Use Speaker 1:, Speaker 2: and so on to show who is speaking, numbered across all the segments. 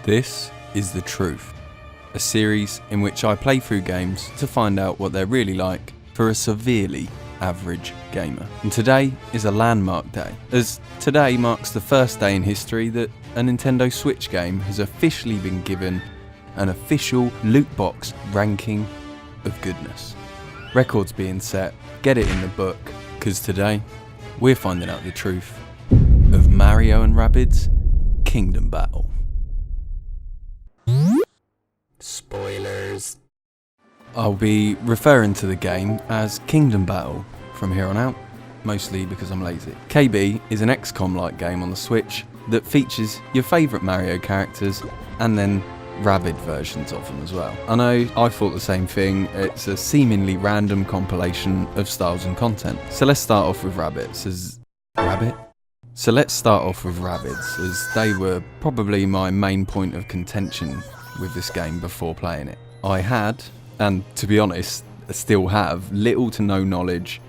Speaker 1: This is The Truth, a series in which I play through games to find out what they're really like for a severely average gamer. And today is a landmark day, as today marks the first day in history that a Nintendo Switch game has officially been given an official loot box ranking of goodness. Records being set, get it in the book, because today we're finding out the truth of Mario and Rabbids Kingdom Battle.
Speaker 2: Spoilers.
Speaker 1: I'll be referring to the game as Kingdom Battle from here on out, mostly because I'm lazy. KB is an XCOM-like game on the Switch that features your favourite Mario characters and then Rabbid versions of them as well. I know, I thought the same thing. It's a seemingly random compilation of styles and content. So let's start off with Rabbids as they were probably my main point of contention with this game before playing it. I had, and to be honest, still have, little to no knowledge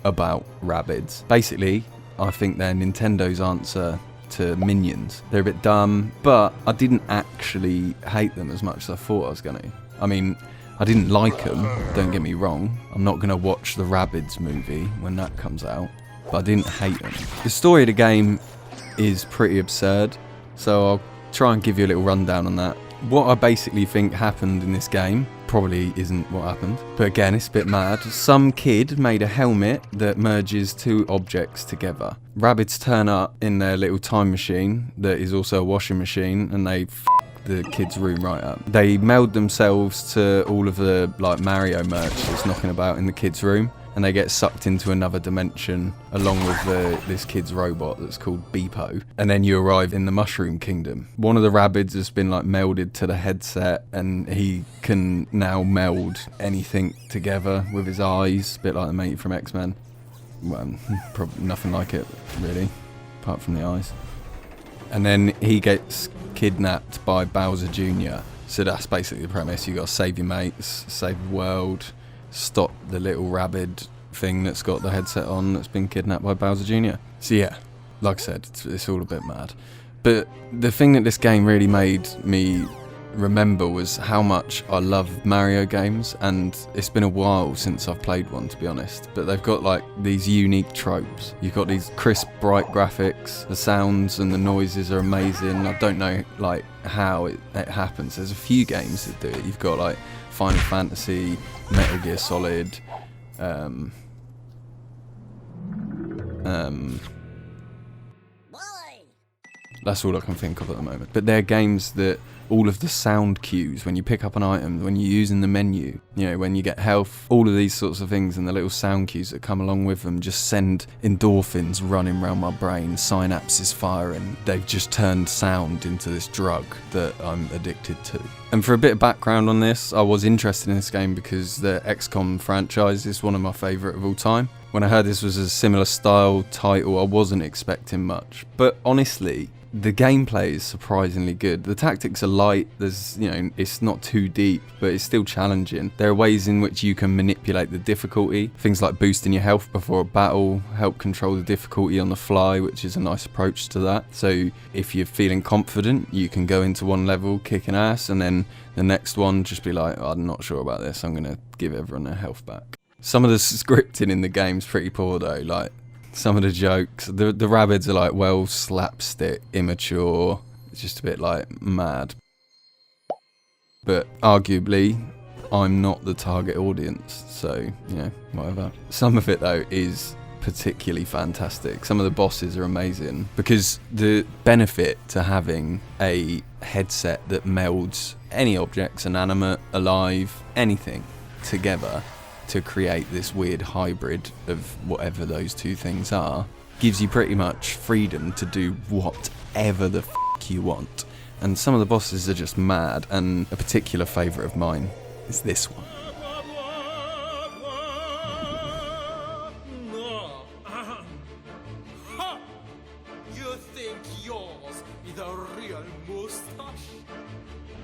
Speaker 1: about Rabbids. Basically, I think they're Nintendo's answer to Minions. They're a bit dumb, but I didn't actually hate them as much as I thought I was going to. I mean, I didn't like them, don't get me wrong. I'm not going to watch the Rabbids movie when that comes out, but I didn't hate them. The story of the game is pretty absurd, so I'll try and give you a little rundown on that. What I basically think happened in this game probably isn't what happened, but again, it's a bit mad. Some kid made a helmet that merges two objects together. Rabbids turn up in their little time machine that is also a washing machine, and they f the kid's room right up. They meld themselves to all of the Mario merch that's knocking about in the kid's room, and they get sucked into another dimension along with this kid's robot that's called Beepo. And then you arrive in the Mushroom Kingdom. One of the Rabbids has been melded to the headset, and he can now meld anything together with his eyes, a bit like the mate from X-Men. Well, probably nothing like it really, apart from the eyes. And then he gets kidnapped by Bowser Jr. So that's basically the premise. You got to save your mates, save the world, stop the little Rabbid thing that's got the headset on that's been kidnapped by Bowser Jr. So yeah, like I said, it's all a bit mad. But the thing that this game really made me remember was how much I love Mario games, and it's been a while since I've played one, to be honest, but they've got these unique tropes. You've got these crisp, bright graphics, the sounds and the noises are amazing. I don't know how it happens. There's a few games that do it. You've got Final Fantasy, Metal Gear Solid, that's all I can think of at the moment. But they're games that all of the sound cues, when you pick up an item, when you're using the menu, when you get health, all of these sorts of things and the little sound cues that come along with them just send endorphins running around my brain, synapses firing. They've just turned sound into this drug that I'm addicted to. And for a bit of background on this, I was interested in this game because the XCOM franchise is one of my favourite of all time. When I heard this was a similar style title, I wasn't expecting much. But honestly, the gameplay is surprisingly good. The tactics are light, it's not too deep, but it's still challenging. There are ways in which you can manipulate the difficulty. Things like boosting your health before a battle help control the difficulty on the fly, which is a nice approach to that. So if you're feeling confident, you can go into one level kicking ass, and then the next one just be I'm not sure about this, I'm going to give everyone their health back. Some of the scripting in the game's pretty poor though, some of the jokes, the Rabbids are well slapstick, immature, it's just a bit mad. But arguably, I'm not the target audience, so, whatever. Some of it though is particularly fantastic. Some of the bosses are amazing, because the benefit to having a headset that melds any objects, inanimate, alive, anything, together, to create this weird hybrid of whatever those two things are, gives you pretty much freedom to do whatever the f*** you want. And some of the bosses are just mad, and a particular favourite of mine is this one.
Speaker 2: You think yours is a real moustache?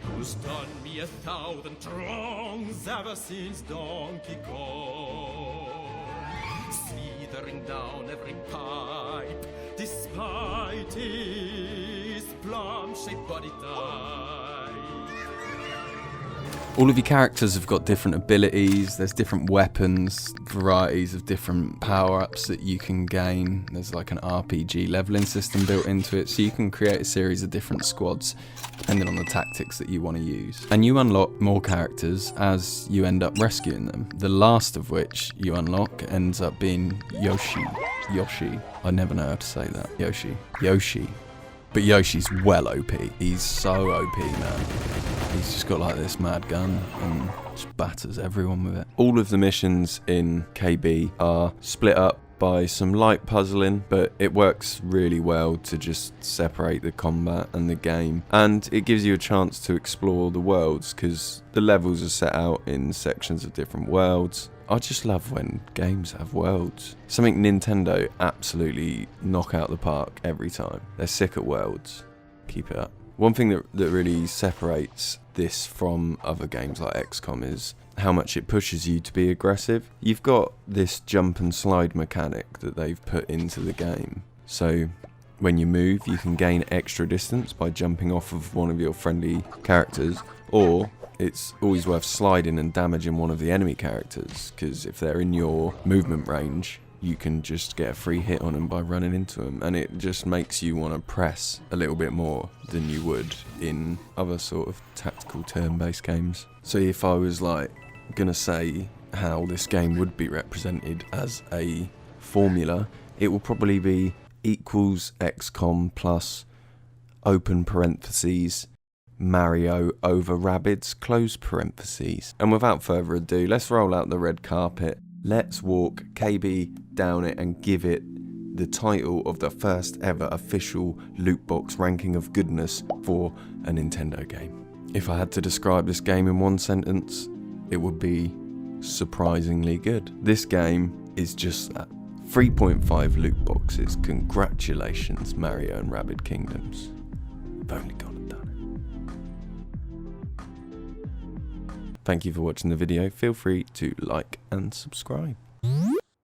Speaker 2: Who's done me 1,000 wrongs ever since Donkey Kong? Slithering down every pipe, despite his plum-shaped body type.
Speaker 1: All of your characters have got different abilities, there's different weapons, varieties of different power-ups that you can gain. There's like an RPG leveling system built into it, so you can create a series of different squads depending on the tactics that you want to use. And you unlock more characters as you end up rescuing them. The last of which you unlock ends up being Yoshi. I never know how to say that. Yoshi. But Yoshi's well OP. He's so OP, man. He's just got like this mad gun and just batters everyone with it. All of the missions in KB are split up by some light puzzling, but it works really well to just separate the combat and the game. And it gives you a chance to explore the worlds, because the levels are set out in sections of different worlds. I just love when games have worlds. Something Nintendo absolutely knock out the park every time. They're sick at worlds. Keep it up. One thing that really separates this from other games like XCOM is how much it pushes you to be aggressive. You've got this jump and slide mechanic that they've put into the game. So when you move, you can gain extra distance by jumping off of one of your friendly characters, or it's always worth sliding and damaging one of the enemy characters, because if they're in your movement range, you can just get a free hit on them by running into them, and it just makes you want to press a little bit more than you would in other sort of tactical turn-based games. So if I was like gonna say how this game would be represented as a formula, it will probably be equals XCOM plus open parentheses Mario over Rabbids, close parentheses. And without further ado, let's roll out the red carpet. Let's walk KB down it and give it the title of the first ever official loot box ranking of goodness for a Nintendo game. If I had to describe this game in one sentence, it would be surprisingly good. This game is just that. 3.5 loot boxes. Congratulations, Mario and Rabbids Kingdoms. You've only gone and done it. Thank you for watching the video. Feel free to like and subscribe.